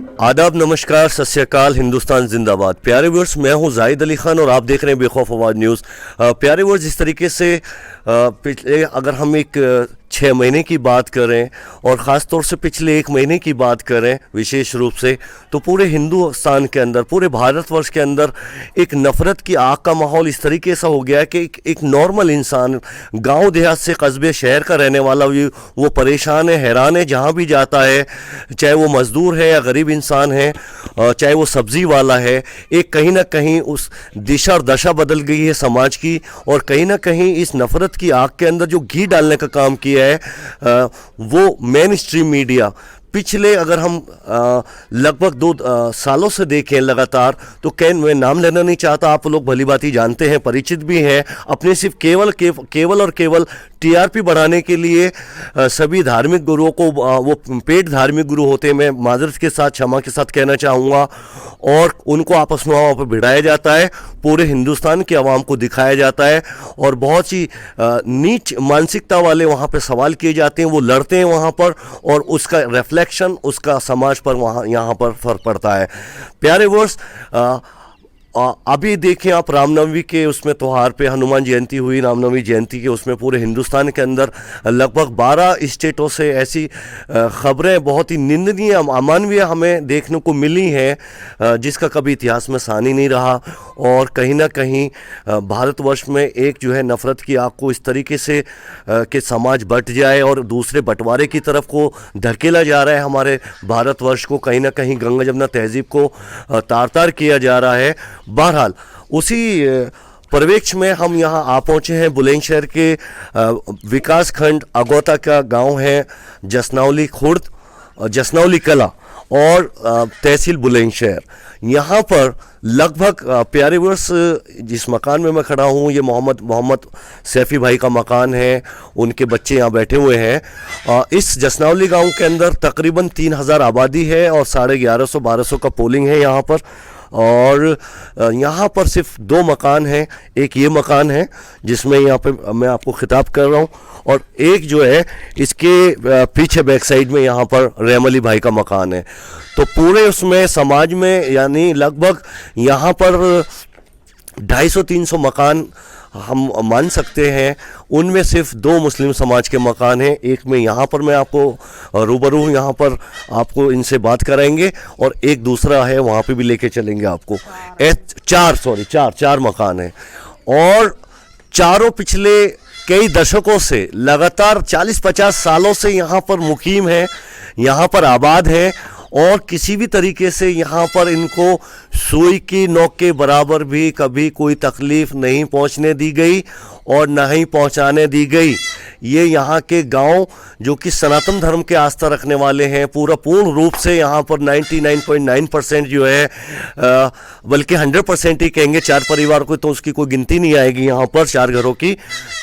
आदाब, नमस्कार, सत श्री अकाल, हिंदुस्तान जिंदाबाद। प्यारे व्यूअर्स, मैं हूं जाहिद अली खान और आप देख रहे हैं बेखौफ आवाज़ न्यूज़। प्यारे व्यूअर्स, जिस तरीके से पिछले अगर हम एक 6 महीने की बात करें और ख़ास तौर से पिछले 1 महीने की बात करें विशेष रूप से, तो पूरे हिंदुस्तान के अंदर, पूरे भारतवर्ष के अंदर एक नफ़रत की आग का माहौल इस तरीके से हो गया है कि एक नॉर्मल इंसान, गांव देहात से कस्बे शहर का रहने वाला भी वो परेशान है, हैरान है। जहां भी जाता है, चाहे वो मज़दूर है या गरीब इंसान है, चाहे वो सब्ज़ी वाला है, एक कहीं ना कहीं उस दिशा और दशा बदल गई है समाज की। और कहीं ना कहीं इस नफ़रत की आग के अंदर जो घी डालने का काम किया है वो मेन स्ट्रीम मीडिया पिछले, अगर हम लगभग 2 सालों से देखें लगातार, तो मैं नाम लेना नहीं चाहता, आप लोग भली बात ही जानते हैं, परिचित भी हैं, अपने सिर्फ केवल और केवल टीआरपी बढ़ाने के लिए सभी धार्मिक गुरुओं को, वो पेड धार्मिक गुरु होते हैं, मैं माजरत के साथ, क्षमा के साथ कहना चाहूँगा, और उनको आपस में वहाँ पर भिड़ाया जाता है, पूरे हिंदुस्तान की आवाम को दिखाया जाता है, और बहुत सी नीच मानसिकता वाले वहाँ पर सवाल किए जाते हैं, वो लड़ते हैं वहाँ पर, और उसका रिफ्लेक्शन उसका समाज पर वहाँ यहाँ पर फर्क पड़ता है। प्यारे वर्ष, अभी देखें आप, रामनवमी के उसमें त्यौहार पे हनुमान जयंती हुई, रामनवमी जयंती के उसमें पूरे हिंदुस्तान के अंदर लगभग 12 स्टेटों से ऐसी खबरें बहुत ही निंदनीय, अमानवीय हमें देखने को मिली हैं जिसका कभी इतिहास में सानी नहीं रहा। और कहीं ना कहीं भारतवर्ष में एक जो है नफ़रत की आग को इस तरीके से कि समाज बट जाए और दूसरे बंटवारे की तरफ को धकेला जा रहा है, हमारे भारतवर्ष को कहीं ना कहीं गंगा जमुना तहजीब को तार तार किया जा रहा है। बहरहाल, उसी परिवेक्ष में हम यहाँ आ पहुँचे हैं। बुलंदशहर के विकास खंड अगौता का गांव है जसनौली खुर्द, जसनौली कला, और तहसील बुलंदशहर। यहाँ पर लगभग प्यारे वर्ष, जिस मकान में मैं खड़ा हूँ, ये मोहम्मद सैफ़ी भाई का मकान है, उनके बच्चे यहाँ बैठे हुए हैं। इस जसनौली गांव के अंदर तकरीबन 3000 आबादी है और 1150-1200 का पोलिंग है यहाँ पर। और यहाँ पर सिर्फ 2 मकान हैं, एक ये मकान है जिसमें यहाँ पे मैं आपको खिताब कर रहा हूँ, और एक जो है इसके पीछे बैक साइड में यहाँ पर रहम अली भाई का मकान है। तो पूरे उसमें समाज में यानी लगभग यहाँ पर 250-300 मकान हम मान सकते हैं, उनमें सिर्फ 2 मुस्लिम समाज के मकान हैं। एक में यहाँ पर मैं आपको रूबरू यहाँ पर आपको इनसे बात कराएंगे, और एक दूसरा है वहाँ पे भी लेके चलेंगे आपको। 4 मकान हैं, और चारों पिछले कई दशकों से लगातार 40-50 सालों से यहाँ पर मुकीम है, यहाँ पर आबाद है, और किसी भी तरीके से यहाँ पर इनको सुई की नोक के बराबर भी कभी कोई तकलीफ़ नहीं पहुँचने दी गई और ना ही पहुँचाने दी गई। ये यहाँ के गांव जो कि सनातन धर्म के आस्था रखने वाले हैं, पूर्ण रूप से यहाँ पर 99.9% जो है, बल्कि 100% ही कहेंगे, 4 परिवार को तो उसकी कोई गिनती नहीं आएगी यहाँ पर, 4 घरों की।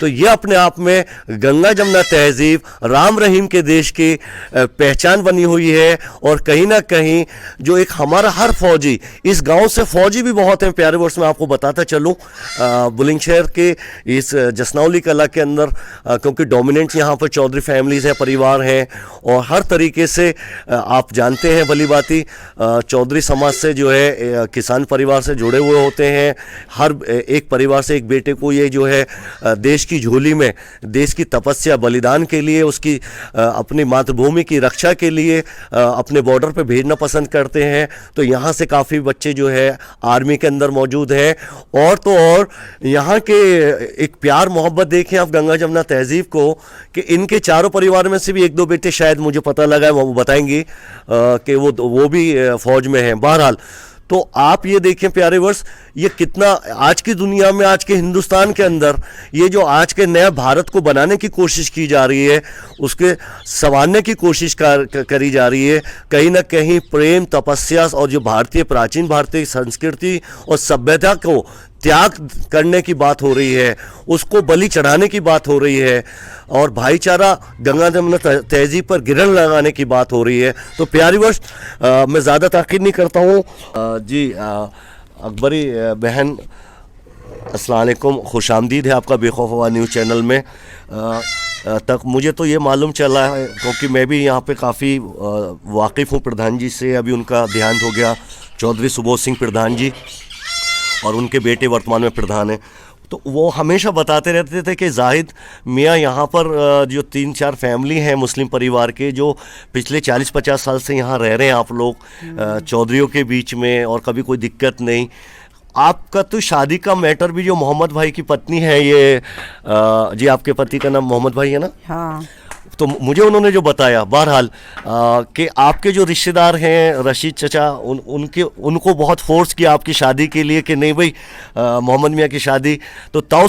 तो ये अपने आप में गंगा जमुना तहजीब, राम रहीम के देश की पहचान बनी हुई है। और कहीं ना कहीं जो एक हमारा हर फौजी, इस गांव से फौजी भी बहुत हैं प्यारे वर्ष में आपको बताता चलूँ, बुलंदशहर के इस जसनौली कला के अंदर, क्योंकि डोमिनेंट यहाँ पर चौधरी फैमिलीज हैं, परिवार हैं, और हर तरीके से आप जानते हैं भली बाती, चौधरी समाज से जो है किसान परिवार से जुड़े हुए होते हैं। हर एक परिवार से एक बेटे को ये जो है देश की झोली में, देश की तपस्या बलिदान के लिए, उसकी अपनी मातृभूमि की रक्षा के लिए अपने बॉर्डर पे भेजना पसंद करते हैं। तो यहाँ से काफ़ी बच्चे जो है आर्मी के अंदर मौजूद हैं। और तो और यहाँ के एक प्यार मोहब्बत देखें आप गंगा जमुना तहजीब को, कि इनके चारों परिवार में से भी 1-2 बेटे, शायद मुझे पता लगा है, वो बताएंगे कि वो भी फौज में हैं। बहरहाल, तो आप ये देखें प्यारे वर्ष, ये कितना आज की दुनिया में, आज के हिंदुस्तान के अंदर, ये जो आज के नया भारत को बनाने की कोशिश की जा रही है, उसके संवारने की कोशिश करी जा रही है। कहीं ना कहीं प्रेम, तपस्या और जो प्राचीन भारतीय संस्कृति और सभ्यता को त्याग करने की बात हो रही है, उसको बलि चढ़ाने की बात हो रही है, और भाईचारा गंगा जमुना तहजीब पर गिरन लगाने की बात हो रही है। तो प्यारी वर्ष, मैं ज़्यादा ताकीद नहीं करता हूँ। जी अकबरी बहन, अस्सलाम वालेकुम, खुश आमदीद है आपका बेखौफ आवाज़ न्यूज़ चैनल में। तक मुझे तो ये मालूम चला है, क्योंकि मैं भी यहाँ पे काफ़ी वाकिफ़ हूँ प्रधान जी से। अभी उनका देहांत हो गया, चौधरी सुबोध सिंह प्रधान जी, और उनके बेटे वर्तमान में प्रधान हैं। तो वो हमेशा बताते रहते थे कि जाहिद मियाँ यहाँ पर जो 3-4 फैमिली हैं मुस्लिम परिवार के, जो पिछले 40-50 साल से यहाँ रह रहे हैं आप लोग चौधरियों के बीच में, और कभी कोई दिक्कत नहीं। आपका तो शादी का मैटर भी, जो मोहम्मद भाई की पत्नी है ये जी, आपके पति का नाम मोहम्मद भाई है ना? हाँ। तो मुझे उन्होंने जो बताया बहरहाल कि आपके जो रिश्तेदार हैं रशीद चचा, उनको बहुत फोर्स किया आपकी शादी के लिए कि नहीं भाई मोहम्मद मियाँ की शादी। तो ताऊ